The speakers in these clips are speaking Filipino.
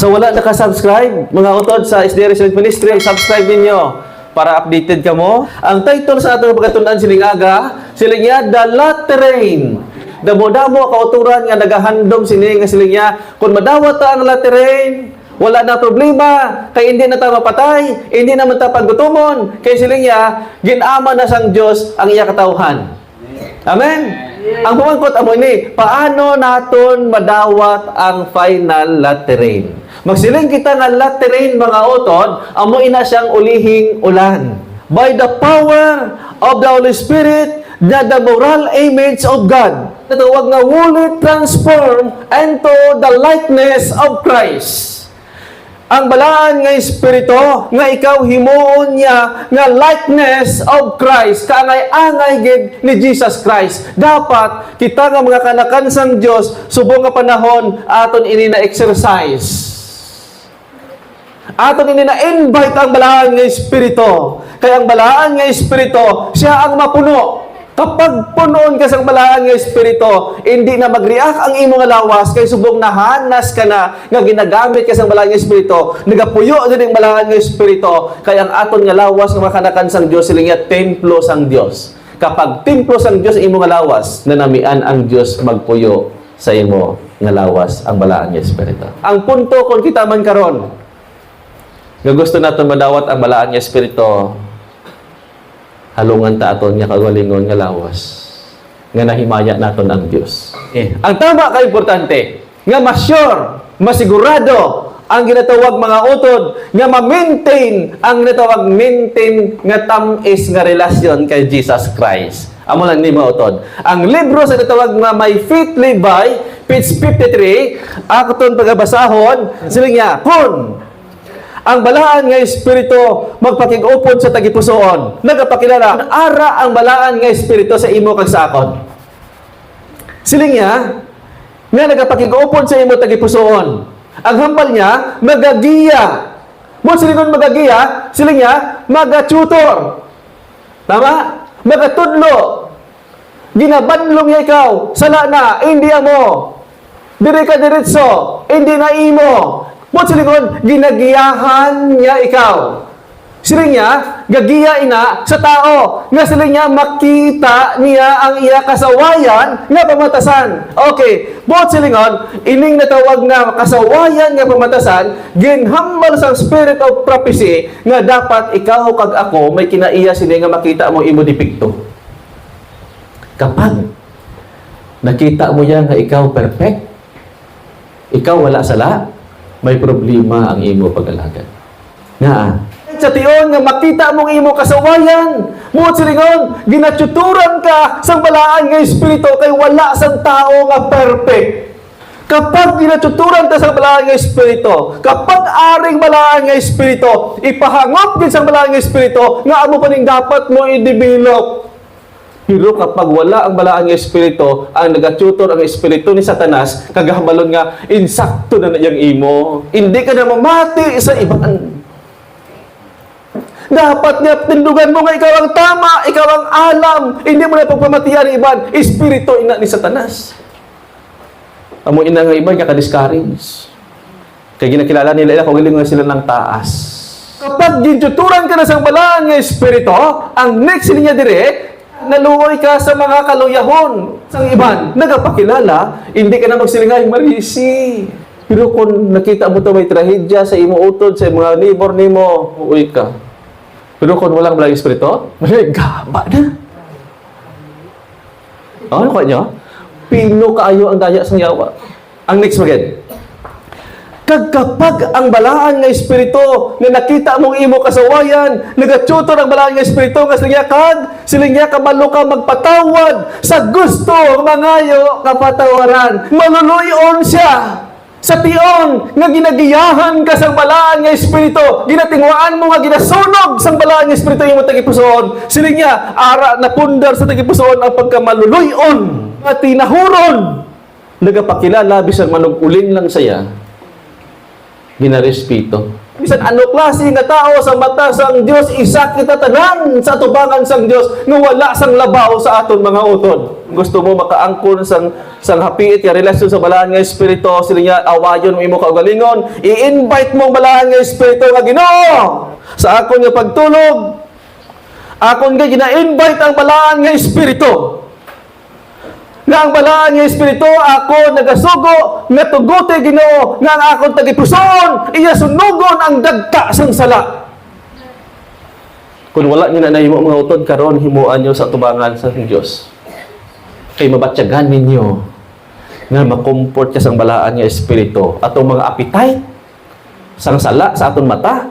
So wala nakasubscribe, mga utod sa SDA Resident Ministry, subscribe ninyo para updated ka mo. Ang title sa atong pagkatundaan silingaga, silingya The Lateran. Damo-damo kauturan nga nagahandom sini nga silingya. Kung madawat ta ang Lateran, wala na problema, kay hindi na ta mapatay, hindi na man ta paggutomon, kay silingya ginama na sang Dios ang iya katawhan. Amen. Ang pumangkot amo ni, paano naton madawat ang final Lateran? Magsiling kita nga Lateran, mga utod, amo ina siyang ulihing ulan. By the power of the Holy Spirit, the moral image of God. Natawag nga fully transform into the likeness of Christ. Ang balaan nga Espiritu, nga ikaw himuon niya nga likeness of Christ, kaangay-angay gid ni Jesus Christ. Dapat kita nga mga kanakan sang Dios subong nga panahon aton ini na exercise. Aton ini na invite ang balaan nga Espiritu. Kaya ang balaan nga Espiritu, siya ang mapuno. Kapag punoon ka sa balaan nga Espiritu, hindi na mag-react ang imo nga lawas, kay subong nahanas ka na nga ginagamit ka sa balaan nga Espiritu, nagapuyo din ang balaan nga Espiritu, kaya ang aton nga lawas nga makanakan sang Dios silingya templo sang Dios. Kapag templo sang Dios imo nga lawas, nanamian ang Dios magpuyo sa imo nga lawas ang balaan nga Espiritu. Ang punto kung kita man karon nga gusto naton madawat ang balaan nga Espiritu, halungan ta aton nga kagalingon nga lawas nga nahimaya naton ang Dios. Ang tama ka importante nga ma-sure, masigurado ang ginatawag mga utod nga ma-maintain ang ginatawag maintain nga tamis nga relasyon kay Jesus Christ. Amo lang ni mga utod. Ang libro sa ginatawag nga My Faith Live By, page 53, aton pagabasahon silingya kun ang balaan nga Espiritu magpakig-upod sa tagipusoon. Nagapakilala, ara ang balaan nga Espiritu sa imo kag sa akon. Silingya, nga nagapakig-upod sa imo tagipusoon. Ang hambal niya, magagiya. Mo silingon magagiya, silingya, magatutor. Tama? Magatudlo. Ginabanlong niya ikaw. Sala na, hindi mo. Dire ka diretso, hindi na imo. Mo silingon, ginagiyahan niya ikaw. Siling niya, gagiya ina sa tao. Nga siling niya, makita niya ang iya kasawayan nga pamatasan. Okay, buot silingon, ining natawag nga kasawayan nga pamatasan, ginhambal sa spirit of prophecy nga dapat ikaw kag ako may kinaiya sila nga makita mo imo dipikto. Kapag nakita mo yan nga ikaw perfect, ikaw wala sala, may problema ang imo pag-alagad. Nga, sa tiyon nga makita mong imo kasawayan, muot silingon, ginatsuturan ka sa balaan nga Espiritu kay wala sang tao nga perfect. Kapag ginatsuturan ka sa balaan nga Espiritu, kapag aring balaan nga Espiritu, ipahangop din sa balaan nga Espiritu, nga amo pa ning dapat mo i-develop. Pero kapag wala ang balaan nga Espiritu, ang nagatutor ang Espiritu ni Satanas, kagahamalon nga, insakto na niyang imo. Hindi ka na mamati sa ibang. Dapat niya tindugan mo nga ikaw ang tama, ikaw ang alam. Hindi mo na pagpamatiyan ng iban. Espiritu ina ni Satanas. Amo ina nga iban, ka-discourage. Kaya ginakilala nila, kung galing nga sila ng taas. Kapag gintuturan ka na sa balaan nga Espiritu, ang next niya dire, naluoy ka sa mga kaluyahon sang iban, nagapakilala, hindi ka na magsilingay, marisi. Pero kung nakita mo ito may trahedya sa imo utod, sa mga neighbor nimo, uuwi ka. Pero kung walang balang Espiritu, gaba na. Ano ko nyo? Pino kaayo ang daya sang yawa. Ang next maged. Kapag ang balaan nga Espiritu na nakita mong imo kasawayan, nagatutor ang balaan nga Espiritu nga silingya kabalo ka magpatawad sa gusto mangayo kapatawaran. Maluluyon siya sa tiyon nga ginagiyahan ka sa balaan nga Espiritu, ginatingwaan mo nga ginasunog sa balaan nga Espiritu imo tagipusoon. Silingya ara na pundar sa tagipusoon ang pagkamaluluyon at tinahuron. Nagapakilala bisan manugulin lang saya. Ginarespeto. Bisan ano klase nga tao sa mata sang Dios, isa kita tanan sa tubangan sang Dios nga wala sang labaw sa aton mga utod. Gusto mo makaangkon sang hapiit nga relasyon sa balahan nga espiritu, sila niya awayon mo imo kaugalingon, i-invite mo ang balahan nga espiritu nga Ginoo sa akon nga pagtulog. Akon nga gina-invite ang balahan nga espiritu. Nga ang balahan nga espiritu ako nagasugo nga tugote Ginoo nga ang akon tagipuson iya sunugon ang dagta sang sala. Kung wala niyo na nahimo mga utod karon himuan niyo sa tubangan sa Dios. Kay mabatyagan ninyo nga makomfort ka sang balahan nga espiritu atong mga appetite sang sala sa aton mata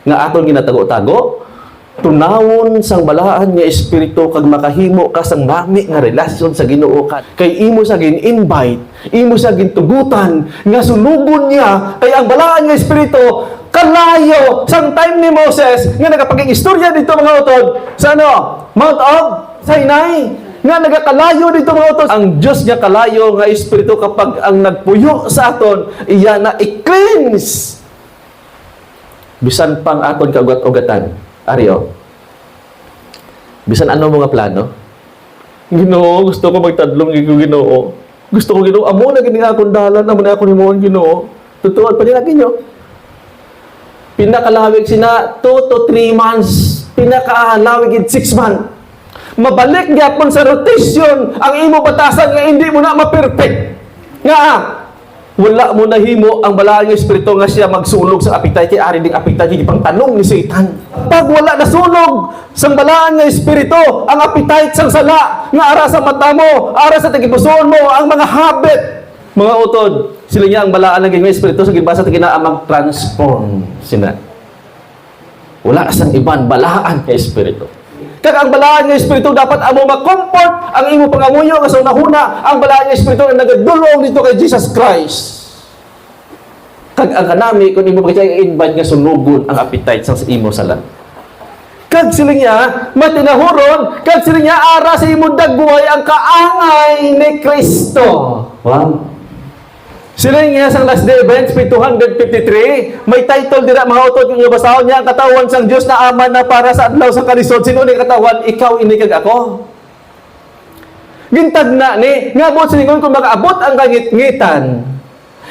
nga aton ginatago-tago. Tunawon sang balahan nga espiritu kag makahimo ka sang nami nga relasyon sa Ginoo kay imo sa gin-invite, imo sa gintugutan nga sunugon niya kay ang balahan nga espiritu kalayo sang time ni Moses nga nagapaging-istorya dito mga utod sa ano? Mount of Sinai nga nagakalayo dito mga utod. Ang Dios nga kalayo nga espiritu kapag ang nagpuyo sa aton iya na i-cleanse bisan pang aton kaugat-ugatan. Aryo, bisan ano mga plano? Ginoo, gusto ko magtadlong Ginoo. Gusto ko Ginoo, amo na gini akong dalan, amo na akong himuon Ginoo. Tutuod pa nila ninyo. Pinakalawig sina 2 to 3 months, pinakalawig 6 months. Mabalik gyapon sa rotation ang imo batasan nga hindi mo na ma-perfect. Nga wala mo nahimo ang balahan nga espiritu nga siya magsulog sa appetite, ari ding appetite di pang tanong ni Satan. Pag wala nasulog sang balahan nga espiritu, ang appetite sang sala nga ara sa mata mo, ara sa tagipusoon mo, ang mga habit, mga utod, sila niya ang balahan nga espiritu sa gibasa ta ginaamang transform sina. Wala sang iban balahan nga espiritu. Kag ang balahan nga espiritu dapat amo ma-comfort ang imo pangamuyo nga sa unahuna ang balahan nga espiritu nga nagadulong dito kay Jesus Christ. Kag ang kanami kun imo pagkaya invite nga sunugon ang appetite sa imo sala. Kag sila niya matinahuron, kag sila niya ara sa imo dagbuhay ang kaangay ni Kristo. Wow. Sila nga sang last day events, 253, may title dira mga utod yung basahon niya, ang katawan sang Diyos na ama na para sa adlaw sa kalisod. Sino ni katawan? Ikaw, ini kag ako. Gintag na ni, nga buot siningon kung makaabot ang kangit-ngitan,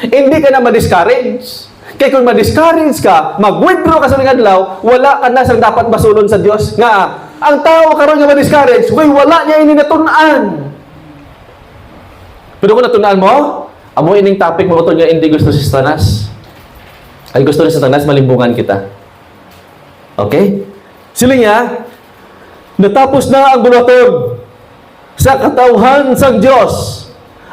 hindi ka na ma-discourage. Kaya kung ma-discourage ka, mag-withdraw ka sa adlaw, wala ka na sang dapat basulon sa Diyos. Nga, ang tao karon nga ma-discourage, wala niya ini natunan. Pero kung natunan mo, amo ining topic mo utod nga hindi gusto si Satanas. Ay gusto ni Satanas malimbungan kita. Okay? Sila niya, natapos na ang bulatog sa katawhan sang Dios.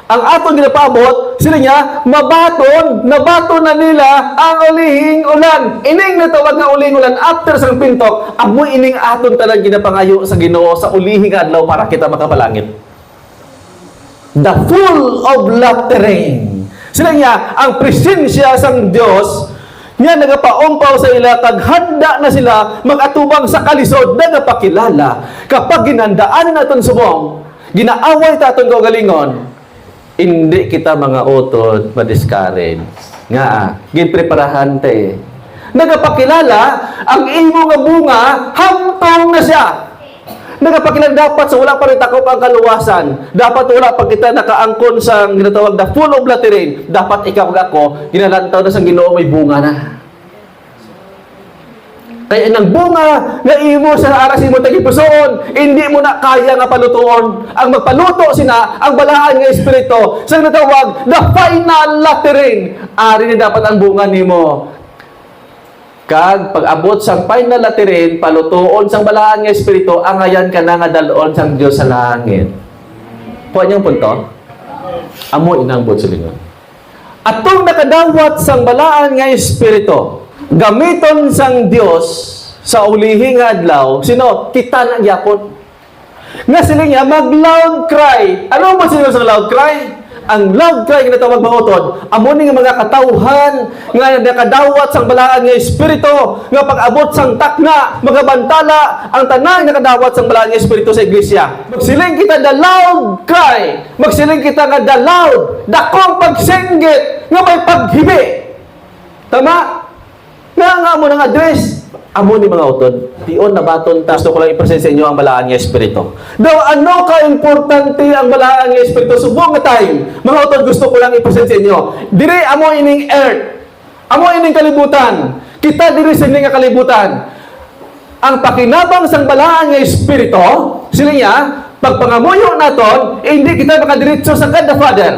Ang aton ginapabot, sila niya, nabaton na nila ang ulihing ulan. Ining natawag nga ulihing ulan after sang pintok, amo ining aton tanan ginapangayo sa Ginoo sa ulihing adlaw para kita makapalangit. The full of latter rain. Sila niya, ang presensya sang Dios niya nagapaompaw sa ila kag handa na sila magatubang sa kalisod nagapakilala kapag ginandaan naton subong ginaaway ta aton kaugalingon hindi kita mga utod ma-discourage nga ginpreparahan te nagapakilala ang imo nga bunga hamtong na siya. Nagapakilala dapat sa wala pa rin takop ang kaluwasan. Dapat wala pa kita nakaangkon sa ginatawag na full of latter rain. Dapat ikaw ug ako, ginalantaw na sa Ginoo may bunga na. Kaya nang bunga nga imo sa aras imo tagipusoon, hindi mo na kaya nga palutuon. Ang magpaluto sina ang balahan nga espiritu sa ginatawag the final latter rain. Ari ni dapat ang bunga nimo. Kag pag-abot sang final latirin, palutuon sang balahan nga espiritu, angayan ka na nga dalon sang Dios sa langit. Puan yung punto? Amo inambot sa lingon. Atong nakadawat sang balahan nga espiritu, gamiton sang Dios sa ulihing adlaw, sino? Kita na gyapon. Nga sila nga mag-loud cry. Ano mo sino sa loud cry? Ang loud cry nga natawag mga utod, amo ni nga mga katawhan nga nakadawat sang balahan nga espiritu nga pag-abot sang takna, magabantala ang tanan nakadawat sang balahan nga espiritu sa iglesia. Magsiling kita the loud cry, magsiling kita nga the loud, dakong pagsinggit nga may paghibi. Tama? nga mo ng address. Amo ni mga utod, tiyon na baton ta. Gusto ko lang i-present sa inyo ang balaan nga Espiritu. Daw, ano ka-importante ang balaan nga Espiritu? Subong nga time. Mga utod, gusto ko lang i-present sa inyo. Dire, amo ining earth. Amo ining kalibutan. Kita dire sa ining kalibutan. Ang pakinabang sang balaan nga Espiritu, sila niya, pagpangamuyo naton, hindi kita makadiretso sa God the Father.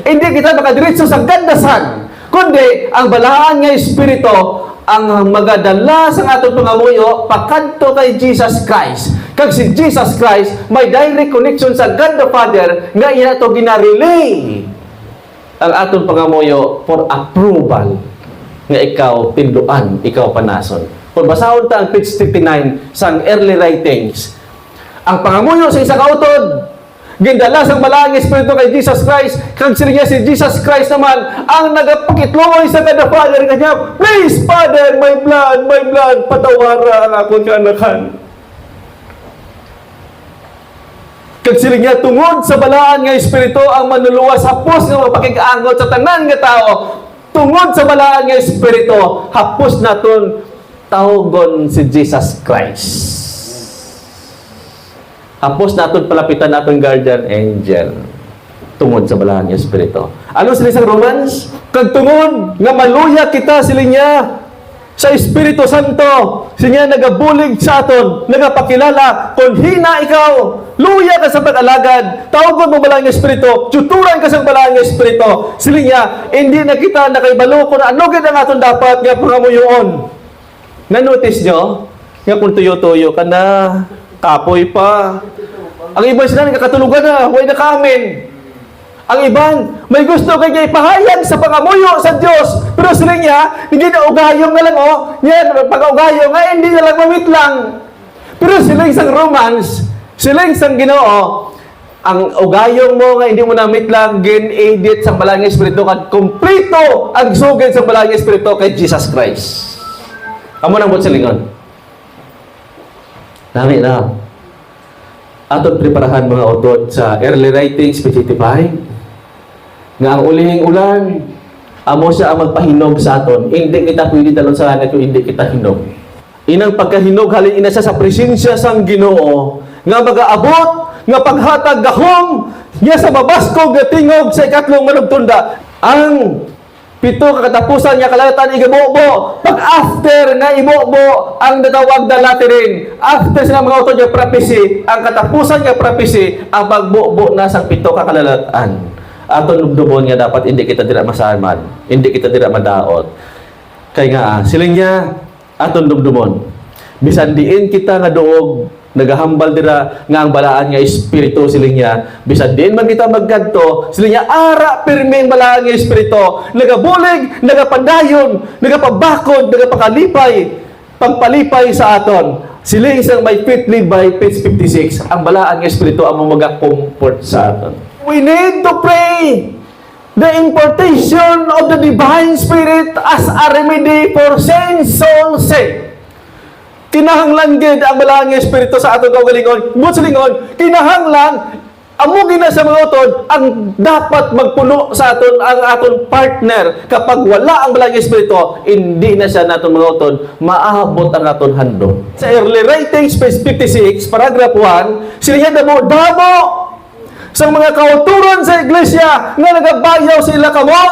Hindi kita makadiretso sa God the Son. Kundi, ang balaan nga Espiritu, ang magadala sa atong pangamuyo pakadto kay Jesus Christ. Kag si Jesus Christ may direct connection sa God the Father nga iya to ginarelay ang atong pangamuyo for approval nga ikaw pinduan, ikaw panason. Kung basahon ta ang page 59 sa early writings, ang pangamuyo sa isa ka utod gindala sa balaan nga Espiritu kay Jesus Christ, kag siya si Jesus Christ naman ang nagapakitloy sa God the Father kanya, please Father, my blood, patawara ang akong kaanakan. Kag sila niya tungod sa balaan nga Espiritu ang manuluwas hapos nga mapakig-angot sa tanan nga tao. Tungod sa balaan nga Espiritu, hapos naton tawgon si Jesus Christ. Hapos naton palapitan naton guardian angel tungod sa balaan nga Espiritu. Ano sila sa Romans? Kag tungod nga maluya kita sila niya sa Espiritu Santo. Siya nagabulig sa aton, nagapakilala kung hina ikaw, luya ka sa pag-alagad, tawgon mo balaan nga Espiritu, tuturan ka sa balaan nga Espiritu. Sila niya, hindi na kita nakaibalo kung ano gid ang aton dapat nga pangamuyoon. Na-notice nyo? Nga kung tuyo-tuyo ka na, kapoy pa. Ang iban sila nakatulugan na, huwag na kamin. Ang iban, may gusto kanya ipahayag sa pangamuyo sa Diyos. Pero sila niya, hindi na ugayong na lang, yan, pag-ugayong, hindi na lang mamit lang. Pero sila isang romance, sila isang Ginoo, ang ugayong mo nga hindi mo namit lang, gin-edit sa balang Espiritu, at kumplito ang sugid sa balang Espiritu kay Jesus Christ. Amo nang bot sa lingon. Nami na. Aton preparahan mga utod sa early writings, page 85. Nga ang ulihing ulan, amo siya ang magpahinog sa aton. Hindi kita pwede talon sa langit kung hindi kita hinog. Inang pagkahinog, halin ina siya sa presensya sang Ginoo, nga mag-aabot, nga paghatag gahom, nga sa mabaskog nga tingog sa ikatlong manugtunda. Ang pito kakatapusan niya kalalatan igabubo. Pag after na ibubo ang natawag na Latin, after sila mga utod niya prophecy, ang katapusan niya prophecy, ang pagbubo na sa pito kakalalatan. Aton nubdubon nga dapat hindi kita dira masaman, hindi kita dira madaot. Kay nga sila niya aton nubdubon. Bisan diin kita nga duog nagahambal dira nga ang balaan nga Espiritu sila niya, bisan din man kita magkadto sila niya ara pirmi ang balaan nga Espiritu, nagabulig, nagapadayon, nagapabakod, nagapakalipay, pagpalipay sa aton. Sila isang may fitly by page 56, ang balaan nga Espiritu ang magakomfort sa aton. We need to pray the impartation of the Divine Spirit as a remedy for sin, soul, sake. Kinahanglan gid ang balaan nga Espiritu sa atong kaugalingon. But sa lingon, kinahanglan amo gina sa mga utod ang dapat magpuno sa aton ang aton partner. Kapag wala ang balaan nga Espiritu, hindi na siya naton mga utod maabot ang aton handom. Sa early writings page 56 paragraph 1, sila damo sa mga kauturon sa iglesia nga nagabayaw sila kamo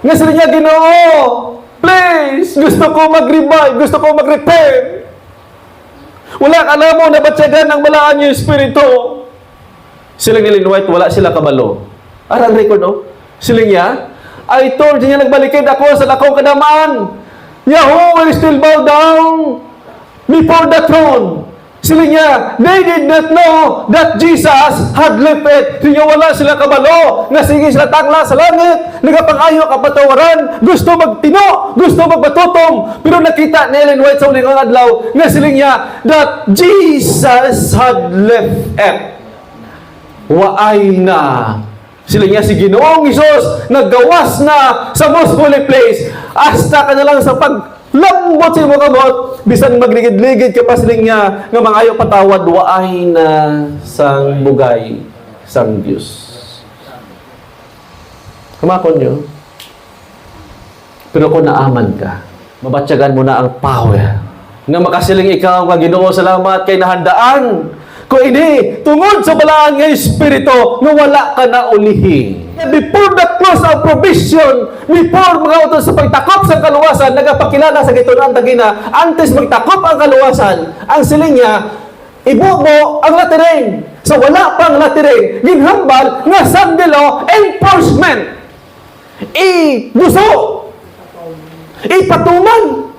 nga sila niya Ginoo, please, gusto ko mag-revive, gusto ko mag-repent. Wala ka na mo nabatsagan ng balaan yung Espiritu. Sila nilinuwait, wala sila kabalo. Arang record, Sila niya, I told niya nagbalikid ako sa lakong kadamaan. Yahoo will still bow down before the throne. Sila niya, they did not know that Jesus had left it. Sila wala sila kabalo, nga sige sila tangla sa langit, nagapangayo kapatawaran, gusto magtino, gusto magbatutom. Pero nakita ni Ellen White sa uling adlaw, nga sila niya, that Jesus had left it. Waay na. Sila niya, si Ginoong Isus, naggawas na sa most holy place. Hasta ka na lang sa lambot sa mga kamot, bisan magligid-ligid ka pa siling niya, nga mga ayaw patawad, waay na sang bugay, sang Diyos. Kamakon nyo. Pero kung naaman ka, Mabatyagan mo na ang power nga makasiling ikaw nga Ginoo, salamat kay nahandaan ko ini tungod sa balaan nga espiritu nga wala ka na ulihi. Before the close of provision, before mga utos sa pagtakop sa kaluwasan, nagapakilala sa gitunan tagina, antes magtakop ang kaluwasan, ang siling niya, ibo mo ang latirin. So wala pang latirin, ginhambal nga sandilo enforcement. Ibuso, ipatuman.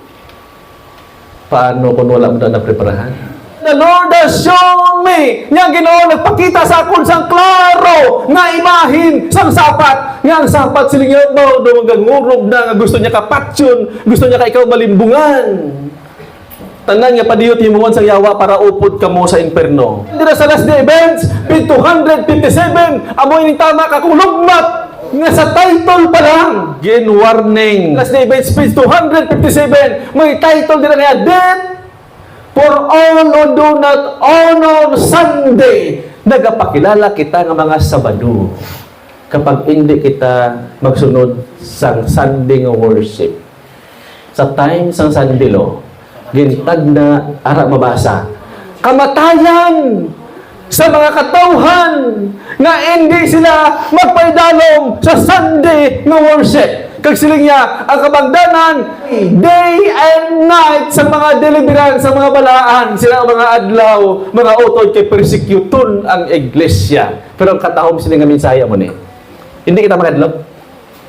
Paano kung wala mo na napreparahan? The Lord has shown me nga Ginoo nagpakita sa akon sang klaro nga imahin sang sapat nga ang sapat siling mo do magangurog na nga gusto niya kapatsyon, gusto niya ka ikaw malimbungan. Tanan nga padiyot himuon sang yawa para upod ka mo sa inferno. Dira sa last day events, page 257, amoy ni tama ka kung lugmat nga sa title pa lang, gin warning. Last day events, page 257, may title dira nga, Death for all who do not honor Sunday. Nagapakilala kita ng mga Sabado kapag hindi kita magsunod sa Sunday nga worship. Sa time sang Sunday lo, gintag na ara mabasa. Kamatayan sa mga katauhan nga hindi sila magpaidalom sa Sunday nga worship. Kag siling niya, ang kabagdanan, day and night sa mga deliverance, sa mga balaan, sila ang mga adlaw, mga utod kay persecutun ang iglesia. Pero ang katahom siling nga minsaya mo ni. Hindi kita makadlok.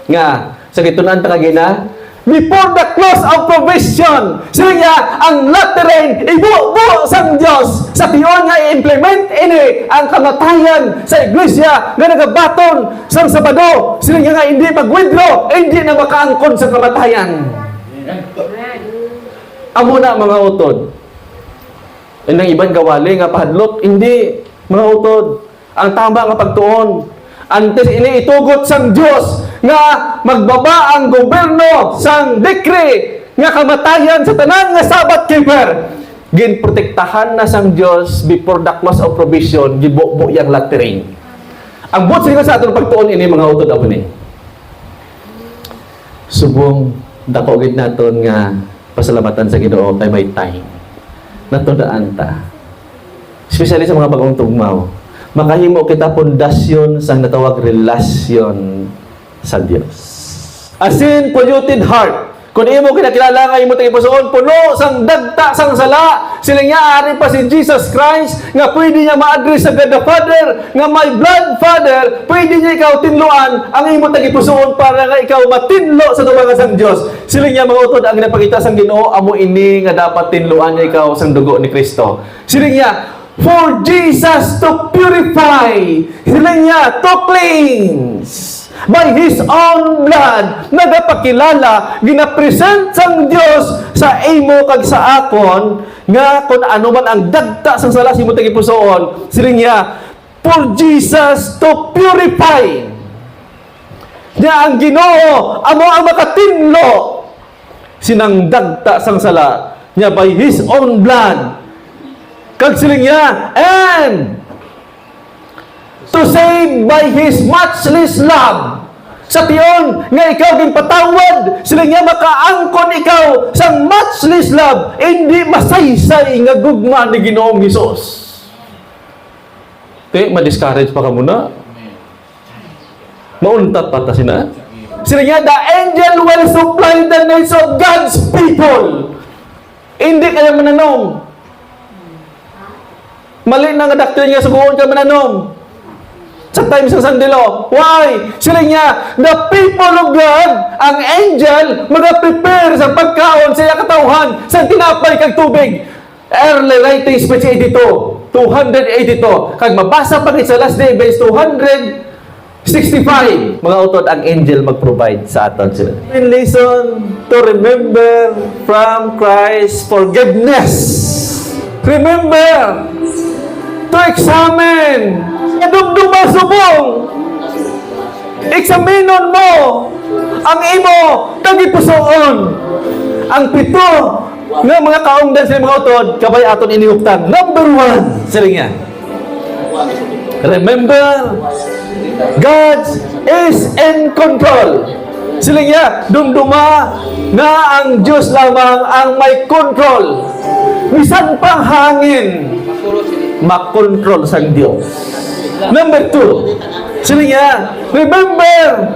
Nga, sa gitunan ta kagina, before the close of provision, siling niya, ang laterin, ibuo sang Diyos, sa tiyon nga i-implement ini ang kamatayan sa iglesia nga nagabaton sang Sabado. Siling niya nga hindi mag-withdraw, hindi na makaangkon sa kamatayan. Amo na mga utod. Ang ibang gawali nga pahadlok, hindi mga utod. Ang tama nga pagtuon. Antes ini itugot sang Diyos nga magbaba ang gobyerno sang decree nga kamatayan sa tanan nga Sabbath keeper. Ginprotektahan na sang Diyos before the close of provision, gibuo yang laterin. Ang buot sila sa atong pagtuon ini mga utod abo ni. Subong dako gid naton nga pasalamatan sa Ginoo kay may time. Natudaan ta. Especially sa mga bagong tugmaw. Makahimo kita pundasyon sa natawag relasyon sa Dios. As in, polluted heart. Kung imo kinakilala nga imo tagipusoon, puno sang dagta sang sala, sila nga ari pa si Jesus Christ, nga pwede niya ma-address sa God the Father, nga my blood Father, pwede niya ikaw tinluan ang imo tagipusoon para nga ikaw matinlo sa tubangan sang Dios. Sila nga mga utod ang napakita sang Ginoo, amo ini nga dapat tinluan niya ikaw sang dugo ni Kristo. Sila nga for Jesus to purify, sila niya to cleanse. By His own blood, nagapakilala, ginapresent sang Diyos sa imo kag sa akon, nga kung ano man ang dagta sang sala sa imo tagipusoon, sila niya, for Jesus to purify. Niya ang Ginoo, amo ang makatinlo, sinang dagta sang sala, niya by His own blood, kag siling niya, and to save by His matchless love. Sa tiyon nga ikaw ginpatawad, siling niya makaangkon ikaw sa matchless love, hindi masaysay nga gugma ni Ginoong Hesus. Ma-discourage pa ka muna. Mauntat pa ta sina. Siling niya, the angel will supply the needs of God's people. Hindi kaya mananom. Mali na nga doctrine nga suguon ka mananom. Sa time sa sandilo. Why? Sila niya, the people of God, ang angel, mag-prepare sa pagkaon sa katauhan, sa tinapay kag tubig. Early writings, page 82, 282. Kag mabasa pa sa last day, base 265. Mga utod, ang angel mag-provide sa aton sila. Listen to remember from Christ's forgiveness. Remember to examine. Dumduma subong. Eksaminon mo ang imo tagipusoon. Ang pito nga mga kaungdan sa mga utod, kabay aton iniuptan. Number 1, sila nga. Remember, God is in control. Sila niya, dumduma nga ang Diyos lamang ang may control. Bisan pang hangin, makontrol sa Diyos. Number 2, sila niya, remember,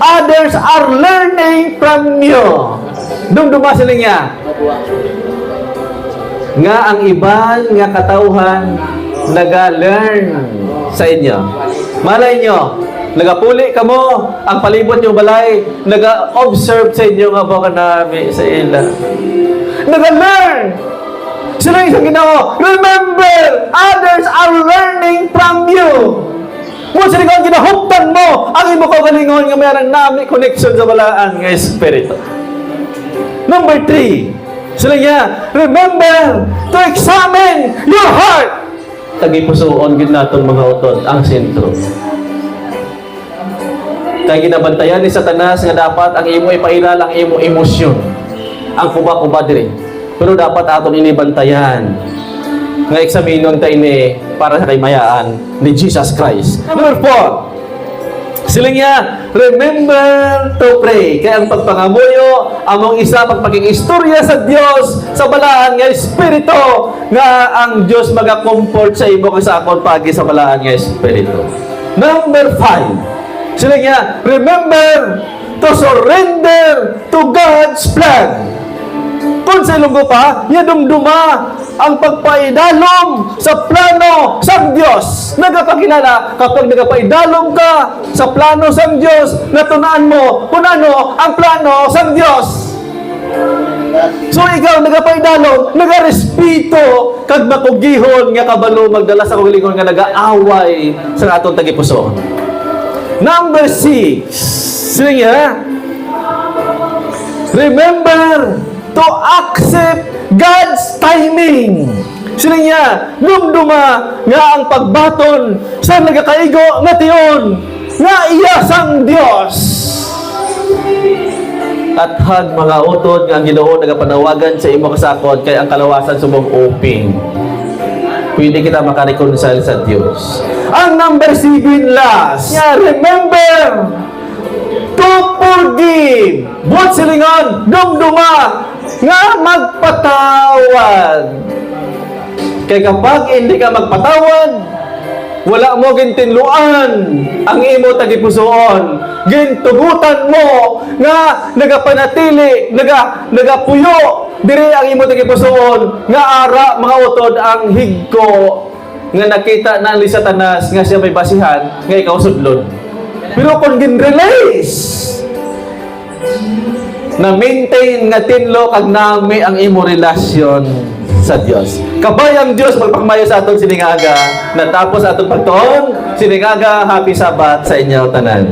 others are learning from you. Dumduma sila niya, nga ang ibang nga katauhan naga-learn sa inyo. Malay nyo, nagapuli ka mo, ang palibot nyo balay, naga-observe sa inyo nga ba kanami sa ila. Naga-learn! Sila isang ginoo, remember, others are learning from you. Kung sila kang ginahuptan mo, ang imo ko galingon nga mayroong nami connection sa balaan nga Espiritu. Number 3, sila niya, remember to examine your heart. Tagipusoon gid naton mga utod ang sentro. Kay ginabantayan ni Satanas nga dapat ang imo ipailal ang imo emosyon. Ang kuba-kuba diri. Pero dapat aton inibantayan nga eksaminon ta ini para sa kaymayaan ni Jesus Christ. Number 4, sila niya, remember to pray. Kaya ang pagpangamuyo, among isa pagpaging istorya sa Dios sa balaan nga Espiritu nga ang Dios maga-comfort sa imo kay sa akon pagi sa balaan nga Espiritu. Number 5, sila niya, remember to surrender to God's plan. Kung sa ilunggo pa, dumduma ang pagpaidalom sa plano sa Diyos. Nagapakilala kapag nagapaidalom ka sa plano sa Diyos, natunaan mo kung ano ang plano sa Diyos. So ikaw nagapaidalom, nagarespeto, kag makugihon nga kabalo magdala sa kagilingon nga nagaaway sa atong tagipuso. Number 6, sige, remember to accept God's timing. Sila niya, dumduma nga ang pagbaton sa nagakaigo nga tiyon, nga iya sang Dios. At hag mga utod nga ang Ginoo nagapanawagan sa imo kasakod kay ang kalawasan sumong open. Pwede kita makareconcile sa Dios. Ang number 7 last, nga, remember to forgive. Buot silingon, dumduma nga magpatawad. Kaya kapag hindi ka magpatawad, wala mo gintinluan ang imo tagipusoon. Gintugutan mo nga nagapanatili, nagapuyo diri ang imo tagipusoon nga ara mga utod ang higko nga nakita na ni Satanas nga siya may basihan nga ikaw sudlon. Pero kung gin-release na maintain nga tinlo kag nami ang imo relasyon sa Dios. Kabayang Dios magpakmayo sa aton siningaga, natapos aton pagtuon siningaga, happy Sabat sa inyo tanan.